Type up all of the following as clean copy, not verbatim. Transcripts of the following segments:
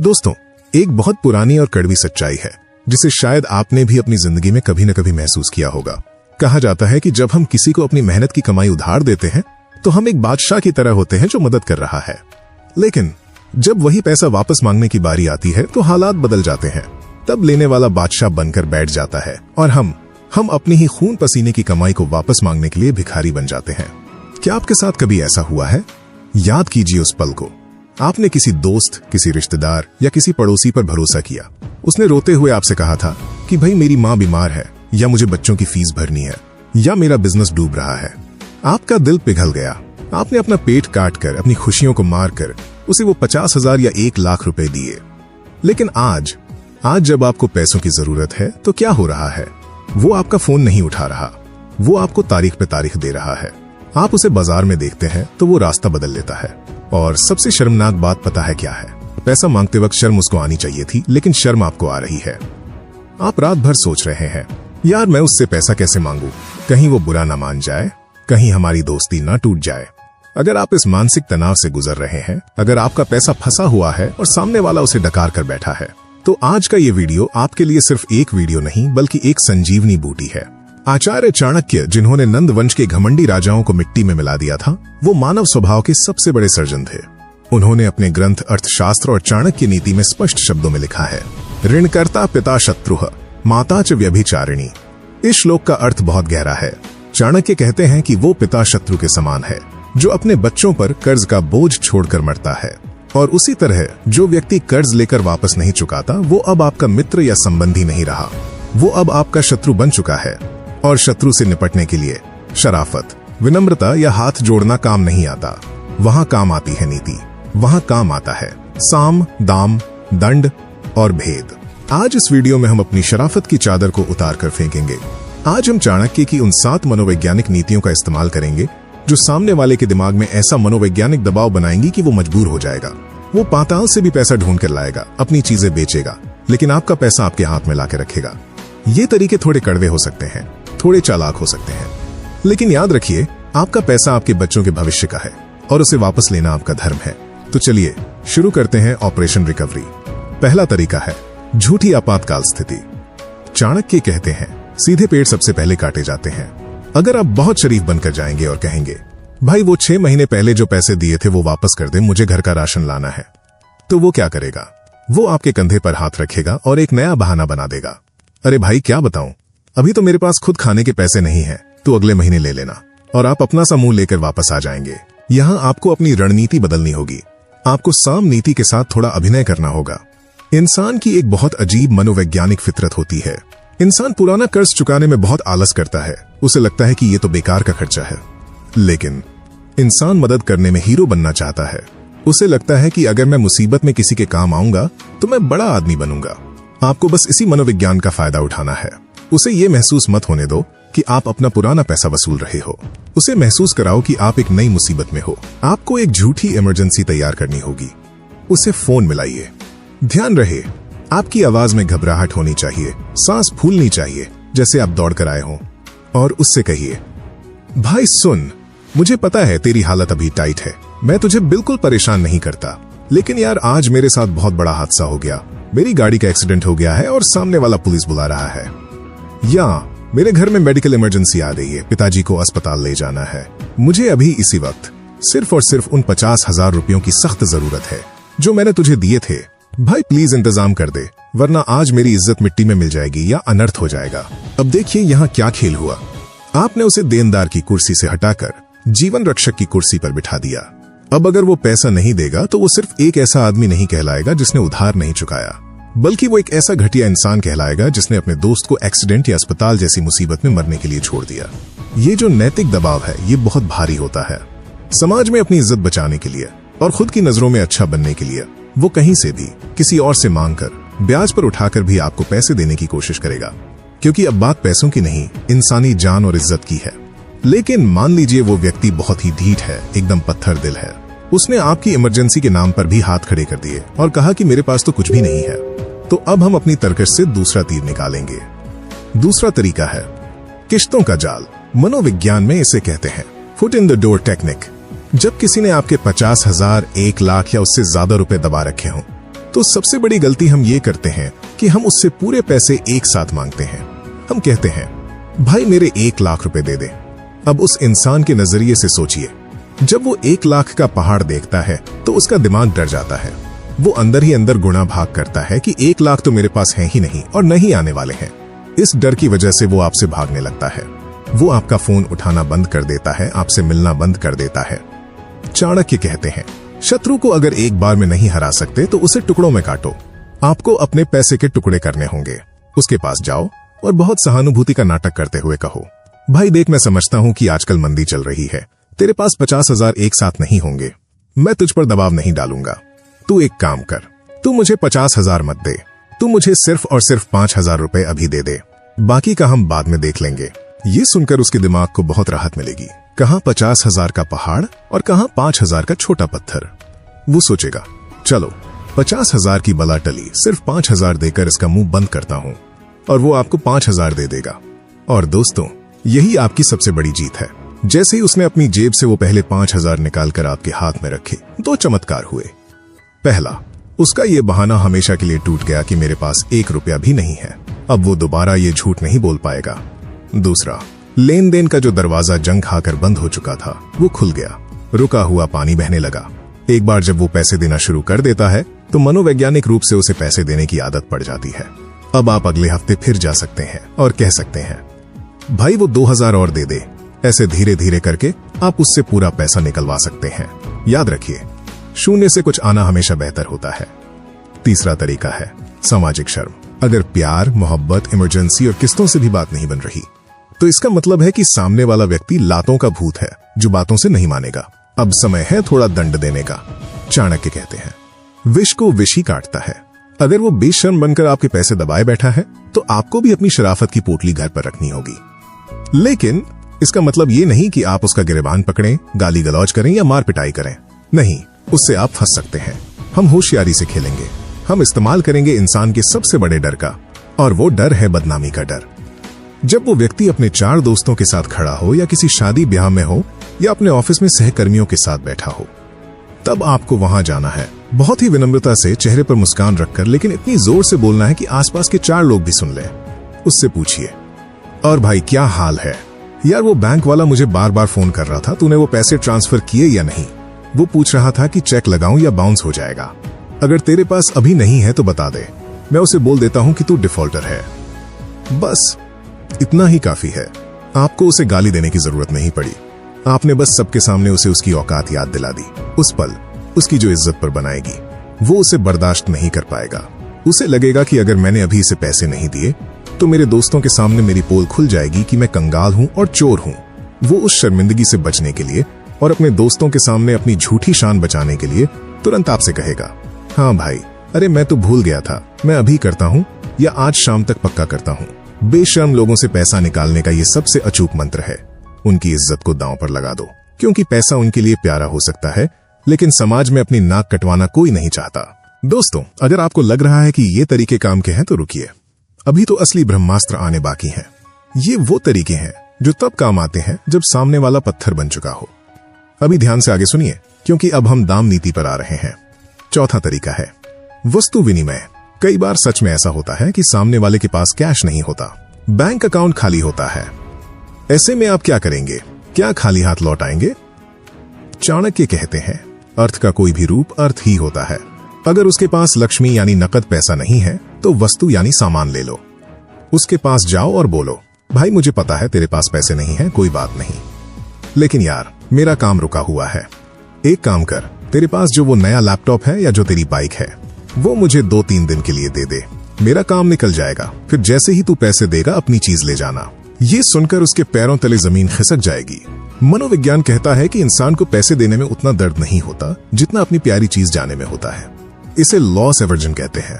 दोस्तों, एक बहुत पुरानी और कड़वी सच्चाई है जिसे शायद आपने भी अपनी जिंदगी में कभी न कभी महसूस किया होगा। कहा जाता है कि जब हम किसी को अपनी मेहनत की कमाई उधार देते हैं तो हम एक बादशाह की तरह होते हैं जो मदद कर रहा है, लेकिन जब वही पैसा वापस मांगने की बारी आती है तो हालात बदल जाते हैं। तब लेने वाला बादशाह बनकर बैठ जाता है और हम अपनी ही खून पसीने की कमाई को वापस मांगने के लिए भिखारी बन जाते हैं। क्या आपके साथ कभी ऐसा हुआ है? याद कीजिए उस पल को। आपने किसी दोस्त, किसी रिश्तेदार या किसी पड़ोसी पर भरोसा किया। उसने रोते हुए आपसे कहा था कि भाई मेरी माँ बीमार है, या मुझे बच्चों की फीस भरनी है, या मेरा बिजनेस डूब रहा है। आपका दिल पिघल गया। आपने अपना पेट काटकर, अपनी खुशियों को मारकर उसे वो 50,000 या 1 लाख रुपए दिए। लेकिन आज जब आपको पैसों की जरूरत है तो क्या हो रहा है? वो आपका फोन नहीं उठा रहा, वो आपको तारीख पे तारीख दे रहा है। आप उसे बाजार में देखते हैं तो वो रास्ता बदल लेता है। और सबसे शर्मनाक बात पता है क्या है? पैसा मांगते वक्त शर्म उसको आनी चाहिए थी, लेकिन शर्म आपको आ रही है। आप रात भर सोच रहे हैं, यार मैं उससे पैसा कैसे मांगू, कहीं वो बुरा ना मान जाए, कहीं हमारी दोस्ती ना टूट जाए। अगर आप इस मानसिक तनाव से गुजर रहे हैं, अगर आपका पैसा फंसा हुआ है और सामने वाला उसे डकार कर बैठा है, तो आज का ये वीडियो आपके लिए सिर्फ एक वीडियो नहीं बल्कि एक संजीवनी बूटी है। आचार्य चाणक्य, जिन्होंने नंद वंश के घमंडी राजाओं को मिट्टी में मिला दिया था, वो मानव स्वभाव के सबसे बड़े सर्जन थे। उन्होंने अपने ग्रंथ अर्थशास्त्र और चाणक्य नीति में स्पष्ट शब्दों में लिखा है, ऋणकर्ता पिता शत्रुः माता च व्यभिचारिणी। इस श्लोक का अर्थ बहुत गहरा है। चाणक्य कहते हैं कि वो पिता शत्रु के समान है जो अपने बच्चों पर कर्ज का बोझ छोड़कर मरता है, और उसी तरह जो व्यक्ति कर्ज लेकर वापस नहीं चुकाता वो अब आपका मित्र या संबंधी नहीं रहा, वो अब आपका शत्रु बन चुका है। और शत्रु से निपटने के लिए शराफत, विनम्रता या हाथ जोड़ना काम नहीं आता। वहां काम आती है नीति, वहां काम आता है साम, दाम, दंड और भेद। आज इस वीडियो में हम अपनी शराफत की चादर को उतार कर फेंकेंगे। आज हम चाणक्य की उन 7 मनोवैज्ञानिक नीतियों का इस्तेमाल करेंगे जो सामने वाले के दिमाग में ऐसा मनोवैज्ञानिक दबाव बनाएंगी कि वो मजबूर हो जाएगा। वो पाताल से भी पैसा ढूंढ कर लाएगा, अपनी चीजें बेचेगा, लेकिन आपका पैसा आपके हाथ में लाके रखेगा। ये तरीके थोड़े कड़वे हो सकते हैं, थोड़े चालाक हो सकते हैं, लेकिन याद रखिए आपका पैसा आपके बच्चों के भविष्य का है और उसे वापस लेना आपका धर्म है। तो चलिए शुरू करते हैं ऑपरेशन रिकवरी। पहला तरीका है झूठी आपातकाल स्थिति। चाणक्य कहते हैं सीधे पेड़ सबसे पहले काटे जाते हैं। अगर आप बहुत शरीफ बनकर जाएंगे और कहेंगे भाई वो 6 महीने पहले जो पैसे दिए थे वो वापस कर दे, मुझे घर का राशन लाना है, तो वो क्या करेगा? वो आपके कंधे पर हाथ रखेगा और एक नया बहाना बना देगा। अरे भाई क्या बताऊं, अभी तो मेरे पास खुद खाने के पैसे नहीं है, तो अगले महीने ले लेना। और आप अपना सा मुंह लेकर वापस आ जाएंगे। यहाँ आपको अपनी रणनीति बदलनी होगी। आपको साम नीति के साथ थोड़ा अभिनय करना होगा। इंसान की एक बहुत अजीब मनोवैज्ञानिक फितरत होती है। इंसान पुराना कर्ज चुकाने में बहुत आलस करता है। उसे लगता है कि ये तो बेकार का खर्चा है, लेकिन इंसान मदद करने में हीरो बनना चाहता है। उसे लगता है कि अगर मैं मुसीबत में किसी के काम आऊंगा तो मैं बड़ा आदमी बनूंगा। आपको बस इसी मनोविज्ञान का फायदा उठाना है। उसे ये महसूस मत होने दो कि आप अपना पुराना पैसा वसूल रहे हो। उसे महसूस कराओ कि आप एक नई मुसीबत में हो। आपको एक झूठी इमरजेंसी तैयार करनी होगी। उसे फोन मिलाइए। ध्यान रहे, आपकी आवाज में घबराहट होनी चाहिए, सांस फूलनी चाहिए जैसे आप दौड़ कर आए हो, और उससे कहिए भाई सुन, मुझे पता है तेरी हालत अभी टाइट है, मैं तुझे बिल्कुल परेशान नहीं करता, लेकिन यार आज मेरे साथ बहुत बड़ा हादसा हो गया। मेरी गाड़ी का एक्सीडेंट हो गया है और सामने वाला पुलिस बुला रहा है, या मेरे घर में मेडिकल इमरजेंसी आ गई है, पिताजी को अस्पताल ले जाना है। मुझे अभी इसी वक्त सिर्फ और सिर्फ उन 50,000 रुपयों की सख्त जरूरत है जो मैंने तुझे दिए थे। भाई प्लीज इंतजाम कर दे, वरना आज मेरी इज्जत मिट्टी में मिल जाएगी या अनर्थ हो जाएगा। अब देखिए यहाँ क्या खेल हुआ। आपने उसे देनदार की कुर्सी से हटाकर जीवन रक्षक की कुर्सी पर बिठा दिया। अब अगर वो पैसा नहीं देगा तो वो सिर्फ एक ऐसा आदमी नहीं कहलाएगा जिसने उधार नहीं चुकाया, बल्कि वो एक ऐसा घटिया इंसान कहलाएगा जिसने अपने दोस्त को एक्सीडेंट या अस्पताल जैसी मुसीबत में मरने के लिए छोड़ दिया। ये जो नैतिक दबाव है ये बहुत भारी होता है। समाज में अपनी इज्जत बचाने के लिए और खुद की नजरों में अच्छा बनने के लिए वो कहीं से भी किसी और से मांगकर, ब्याज पर उठाकर भी आपको पैसे देने की कोशिश करेगा, क्योंकि अब बात पैसों की नहीं, इंसानी जान और इज्जत की है। लेकिन मान लीजिए वो व्यक्ति बहुत ही ढीठ है, एकदम पत्थर दिल है। उसने आपकी इमरजेंसी के नाम पर भी हाथ खड़े कर दिए और कहा कि मेरे पास तो कुछ भी नहीं है। तो अब हम अपनी तरकश से दूसरा तीर निकालेंगे। दूसरा तरीका है किश्तों का जाल। मनोविज्ञान में इसे कहते हैं foot in the door technique. जब किसी ने आपके 50,000, 1 लाख या उससे ज्यादा रुपए दबा रखे हों, तो सबसे बड़ी गलती हम ये करते हैं कि हम उससे पूरे पैसे एक साथ मांगते हैं। हम कहते हैं, भाई मेरे 1 लाख रुपए दे दे। अब उस इंसान के नजरिए से सोचिए, जब वो 1 लाख का पहाड़ देखता है तो उसका दिमाग डर जाता है। वो अंदर ही अंदर गुणा भाग करता है कि 1 लाख तो मेरे पास है ही नहीं और नहीं आने वाले हैं। इस डर की वजह से वो आपसे भागने लगता है। वो आपका फोन उठाना बंद कर देता है, आपसे मिलना बंद कर देता है। चाणक्य कहते हैं, शत्रु को अगर एक बार में नहीं हरा सकते तो उसे टुकड़ों में काटो। आपको अपने पैसे के टुकड़े करने होंगे। उसके पास जाओ और बहुत सहानुभूति का नाटक करते हुए कहो, भाई देख, मैं समझता हूं कि आजकल मंदी चल रही है, तेरे पास 50,000 एक साथ नहीं होंगे। मैं तुझ पर दबाव नहीं डालूंगा। तू एक काम कर, तू मुझे 50,000 मत दे, तू मुझे सिर्फ और सिर्फ 5,000 रुपए अभी दे दे, बाकी का हम बाद में देख लेंगे। ये सुनकर उसके दिमाग को बहुत राहत मिलेगी। कहां 50,000 का पहाड़ और कहां 5,000 का छोटा पत्थर। वो सोचेगा, चलो 50,000 की बला टली, सिर्फ 5,000 देकर इसका मुंह बंद करता हूं, और वो आपको 5,000 दे देगा। और दोस्तों, यही आपकी सबसे बड़ी जीत है। जैसे ही उसने अपनी जेब से वो पहले 5,000 निकालकर आपके हाथ में रखे, 2 चमत्कार हुए। पहला, उसका ये बहाना हमेशा के लिए टूट गया कि मेरे पास 1 रुपया भी नहीं है। अब वो दोबारा ये झूठ नहीं बोल पाएगा। दूसरा, लेन देन का जो दरवाजा जंग खाकर बंद हो चुका था वो खुल गया। रुका हुआ पानी बहने लगा। एक बार जब वो पैसे देना शुरू कर देता है तो मनोवैज्ञानिक रूप से उसे पैसे देने की आदत पड़ जाती है। अब आप अगले हफ्ते फिर जा सकते हैं और कह सकते हैं, भाई वो 2,000 और दे दे। ऐसे धीरे धीरे करके आप उससे पूरा पैसा निकलवा सकते हैं। याद रखिए, शून्य से कुछ आना हमेशा बेहतर होता है। तीसरा तरीका है सामाजिक शर्म। अगर प्यार, मोहब्बत, इमरजेंसी और किस्तों से भी बात नहीं बन रही तो इसका मतलब है कि सामने वाला व्यक्ति लातों का भूत है जो बातों से नहीं मानेगा। अब समय है थोड़ा दंड देने का। चाणक्य कहते हैं, विष को विष ही काटता है। अगर वो बेशर्म बनकर आपके पैसे दबाए बैठा है तो आपको भी अपनी शराफत की पोटली घर पर रखनी होगी। लेकिन इसका मतलब ये नहीं कि आप उसका गिरेबान पकड़ें, गाली गलौज करें या मार पिटाई करें। नहीं, उससे आप फंस सकते हैं। हम होशियारी से खेलेंगे। हम इस्तेमाल करेंगे इंसान के सबसे बड़े डर का, और वो डर है बदनामी का डर। जब वो व्यक्ति अपने 4 दोस्तों के साथ खड़ा हो या किसी शादी ब्याह में हो या अपने ऑफिस में सहकर्मियों के साथ बैठा हो, तब आपको वहां जाना है। बहुत ही विनम्रता से चेहरे पर मुस्कान रखकर, लेकिन इतनी जोर से बोलना है कि आसपास के 4 लोग भी सुन लें। उससे पूछिए, और भाई क्या हाल है? यार वो बैंक वाला मुझे बार बार फोन कर रहा था, तूने वो पैसे ट्रांसफर किए या नहीं? वो पूछ रहा था कि चेक लगाऊं या बाउंस हो जाएगा। अगर तेरे पास अभी नहीं है तो बता दे, मैं उसे बोल देता हूं कि तू डिफॉल्टर है। बस इतना ही काफी है। आपको उसे गाली देने की जरूरत नहीं पड़ी। आपने बस सबके सामने उसे उसकी औकात याद दिला दी। उस पल उसकी जो इज्जत पर बनाएगी वो उसे बर्दाश्त नहीं कर पाएगा। उसे लगेगा कि अगर मैंने अभी इसे पैसे नहीं दिए तो मेरे दोस्तों के सामने मेरी पोल खुल जाएगी कि मैं कंगाल हूं और चोर हूं। वो उस शर्मिंदगी से बचने के लिए और अपने दोस्तों के सामने अपनी झूठी शान बचाने के लिए तुरंत आपसे कहेगा, हाँ भाई, अरे मैं तो भूल गया था, मैं अभी करता हूं या आज शाम तक पक्का करता हूं। बेशर्म लोगों से पैसा निकालने का ये सबसे अचूक मंत्र है। उनकी इज्जत को दांव पर लगा दो, क्योंकि पैसा उनके लिए प्यारा हो सकता है, लेकिन समाज में अपनी नाक कटवाना कोई नहीं चाहता। दोस्तों, अगर आपको लग रहा है कि ये तरीके काम के हैं तो रुकिए, अभी तो असली ब्रह्मास्त्र आने बाकी हैं। ये वो तरीके हैं जो तब काम आते हैं जब सामने वाला पत्थर बन चुका हो। अभी ध्यान से आगे सुनिए, क्योंकि अब हम दाम नीति पर आ रहे हैं। चौथा तरीका है वस्तु विनिमय। कई बार सच में ऐसा होता है कि सामने वाले के पास कैश नहीं होता, बैंक अकाउंट खाली होता है। ऐसे में आप क्या करेंगे? क्या खाली हाथ लौट आएंगे? चाणक्य कहते हैं, अर्थ का कोई भी रूप अर्थ ही होता है। अगर उसके पास लक्ष्मी यानी नकद पैसा नहीं है तो वस्तु यानी सामान ले लो। उसके पास जाओ और बोलो, भाई मुझे पता है तेरे पास पैसे नहीं है, कोई बात नहीं, लेकिन यार मेरा काम रुका हुआ है। एक काम कर, तेरे पास जो वो नया लैपटॉप है या जो तेरी बाइक है वो मुझे 2-3 दिन के लिए दे दे, मेरा काम निकल जाएगा। फिर जैसे ही तू पैसे देगा अपनी चीज ले जाना। ये सुनकर उसके पैरों तले जमीन खिसक जाएगी। मनोविज्ञान कहता है कि इंसान को पैसे देने में उतना दर्द नहीं होता जितना अपनी प्यारी चीज जाने में होता है। इसे लॉस एवर्जन कहते हैं।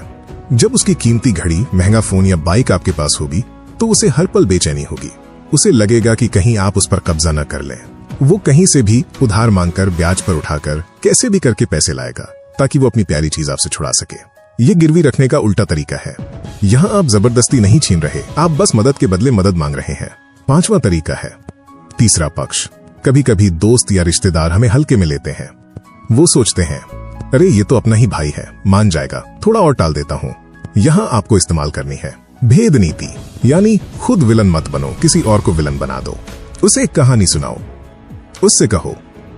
जब उसकी कीमती घड़ी, महंगा फोन या बाइक आपके पास होगी तो उसे हर पल बेचैनी होगी। उसे लगेगा कि कहीं आप उस पर कब्जा न कर लें। वो कहीं से भी उधार मांगकर, ब्याज पर उठाकर, कैसे भी करके पैसे लाएगा ताकि वो अपनी प्यारी चीज आपसे छुड़ा सके। ये गिरवी रखने का उल्टा तरीका है। यहाँ आप जबरदस्ती नहीं छीन रहे, आप बस मदद के बदले मदद मांग रहे हैं। 5वां तरीका है तीसरा पक्ष। कभी कभी दोस्त या रिश्तेदार हमें हल्के में लेते हैं। वो सोचते हैं अरे ये तो अपना ही भाई है, मान जाएगा, थोड़ा और टाल देता हूँ। यहाँ आपको इस्तेमाल करनी है भेद नीति, यानी खुद विलन मत बनो, किसी और को विलन बना दो। उसे एक कहानी सुनाओ, उससे कहो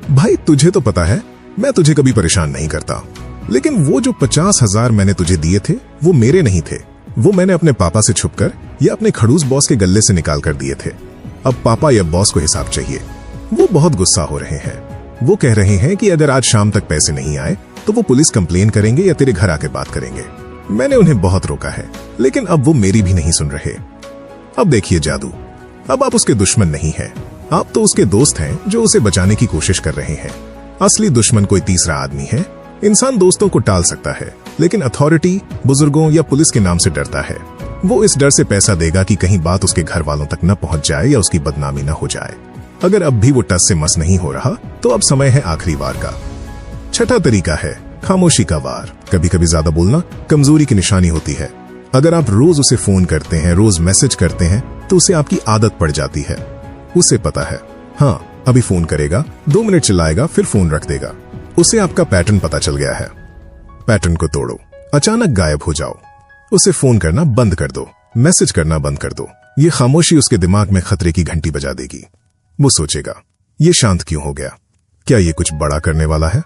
भाई तुझे तो पता है मैं तुझे कभी परेशान नहीं करता, लेकिन वो जो 50,000 मैंने तुझे दिए थे वो मेरे नहीं थे, वो मैंने अपने पापा से छुपकर या अपने खड़ूस बॉस के गल्ले से निकाल कर दिए थे। अब पापा या बॉस को हिसाब चाहिए। वो बहुत गुस्सा हो रहे हैं। वो कह रहे हैं कि अगर आज शाम तक पैसे नहीं आए तो वो पुलिस कंप्लेन करेंगे या तेरे घर आके बात करेंगे। मैंने उन्हें बहुत रोका है, लेकिन अब वो मेरी भी नहीं सुन रहे। अब देखिए जादू, अब आप उसके दुश्मन नहीं हैं, आप तो उसके दोस्त हैं जो उसे बचाने की कोशिश कर रहे हैं। असली दुश्मन कोई तीसरा आदमी है। इंसान दोस्तों को टाल सकता है, लेकिन अथॉरिटी, बुजुर्गों या पुलिस के नाम से डरता है। वो इस डर से पैसा देगा कि कहीं बात उसके घर वालों तक न पहुंच जाए या उसकी बदनामी न हो जाए। अगर अब भी वो टस से मस नहीं हो रहा तो अब समय है आखिरी वार का। छठा तरीका है खामोशी का वार। कभी कभी ज्यादा बोलना कमजोरी की निशानी होती है। अगर आप रोज उसे फोन करते हैं, रोज मैसेज करते हैं, तो उसे आपकी आदत पड़ जाती है। उसे पता है हाँ अभी फोन करेगा, 2 मिनट चलाएगा, फिर फोन रख देगा। उसे आपका पैटर्न पता चल गया है। पैटर्न को तोड़ो, अचानक गायब हो जाओ, उसे फोन करना बंद कर दो, मैसेज करना बंद कर दो। ये खामोशी उसके दिमाग में खतरे की घंटी बजा देगी। वो सोचेगा ये शांत क्यों हो गया, क्या ये कुछ बड़ा करने वाला है,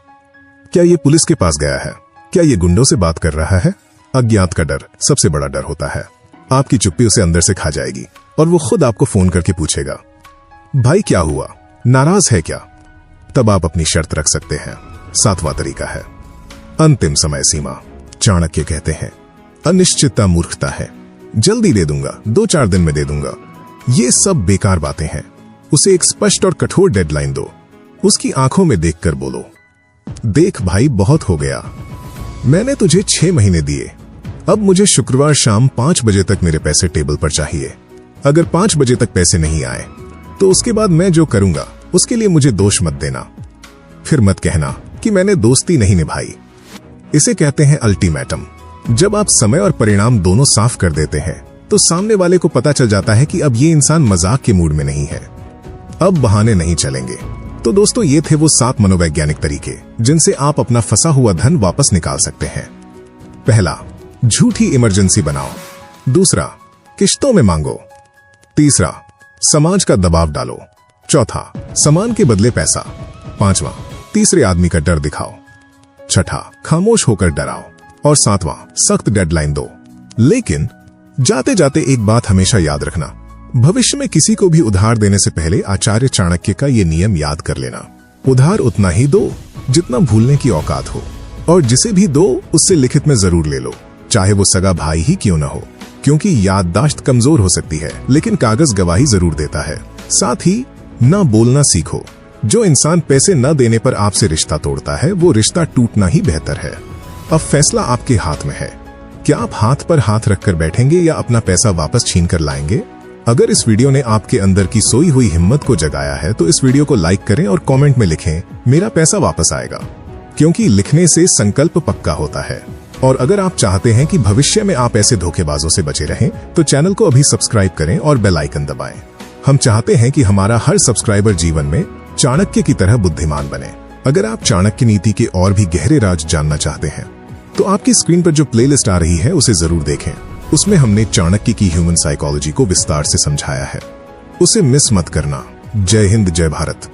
क्या ये पुलिस के पास गया है, क्या ये गुंडों से बात कर रहा है। अज्ञात का डर सबसे बड़ा डर होता है। आपकी चुप्पी उसे अंदर से खा जाएगी और वो खुद आपको फोन करके पूछेगा भाई क्या हुआ, नाराज है क्या। तब आप अपनी शर्त रख सकते हैं। 7वां तरीका है अंतिम समय सीमा। चाणक्य कहते हैं अनिश्चितता मूर्खता है। जल्दी दे दूंगा, 2-4 दिन में दे दूंगा, ये सब बेकार बातें हैं। उसे एक स्पष्ट और कठोर डेडलाइन दो। उसकी आंखों में देखकर बोलो देख भाई बहुत हो गया, मैंने तुझे 6 महीने दिए, अब मुझे शुक्रवार शाम 5 बजे तक मेरे पैसे टेबल पर चाहिए। अगर 5 बजे तक पैसे नहीं आए तो उसके बाद मैं जो करूंगा उसके लिए मुझे दोष मत देना। फिर मत कहना कि मैंने दोस्ती नहीं निभाई। इसे कहते हैं अल्टीमेटम। जब आप समय और परिणाम दोनों साफ कर देते हैं तो सामने वाले को पता चल जाता है कि अब ये इंसान मजाक के मूड में नहीं है, अब बहाने नहीं चलेंगे। तो दोस्तों ये थे वो 7 मनोवैज्ञानिक तरीके जिनसे आप अपना फंसा हुआ धन वापस निकाल सकते हैं। पहला, झूठी इमरजेंसी बनाओ। दूसरा, किश्तों में मांगो। तीसरा, समाज का दबाव डालो। चौथा, सामान के बदले पैसा। 5वां, तीसरे आदमी का डर दिखाओ। छठा, खामोश होकर डराओ। और 7वां, सख्त डेडलाइन दो। लेकिन जाते जाते एक बात हमेशा याद रखना, भविष्य में किसी को भी उधार देने से पहले आचार्य चाणक्य का ये नियम याद कर लेना। उधार उतना ही दो जितना भूलने की औकात हो, और जिसे भी दो उससे लिखित में जरूर ले लो, चाहे वो सगा भाई ही क्यों न हो, क्योंकि याददाश्त कमजोर हो सकती है लेकिन कागज गवाही जरूर देता है। साथ ही ना बोलना सीखो। जो इंसान पैसे न देने पर आपसे रिश्ता तोड़ता है वो रिश्ता टूटना ही बेहतर है। अब फैसला आपके हाथ में है, क्या आप हाथ पर हाथ रखकर बैठेंगे या अपना पैसा वापस छीन कर लाएंगे। अगर इस वीडियो ने आपके अंदर की सोई हुई हिम्मत को जगाया है तो इस वीडियो को लाइक करें और कमेंट में लिखें मेरा पैसा वापस आएगा, क्योंकि लिखने से संकल्प पक्का होता है। और अगर आप चाहते हैं कि भविष्य में आप ऐसे धोखेबाजों से बचे रहें तो चैनल को अभी सब्सक्राइब करें और बेल आइकन दबाएं। हम चाहते हैं कि हमारा हर सब्सक्राइबर जीवन में चाणक्य की तरह बुद्धिमान बने। अगर आप चाणक्य नीति के और भी गहरे राज जानना चाहते हैं तो आपकी स्क्रीन पर जो प्लेलिस्ट आ रही है उसे जरूर देखें। उसमें हमने चाणक्य की ह्यूमन साइकोलॉजी को विस्तार से समझाया है, उसे मिस मत करना। जय हिंद, जय भारत।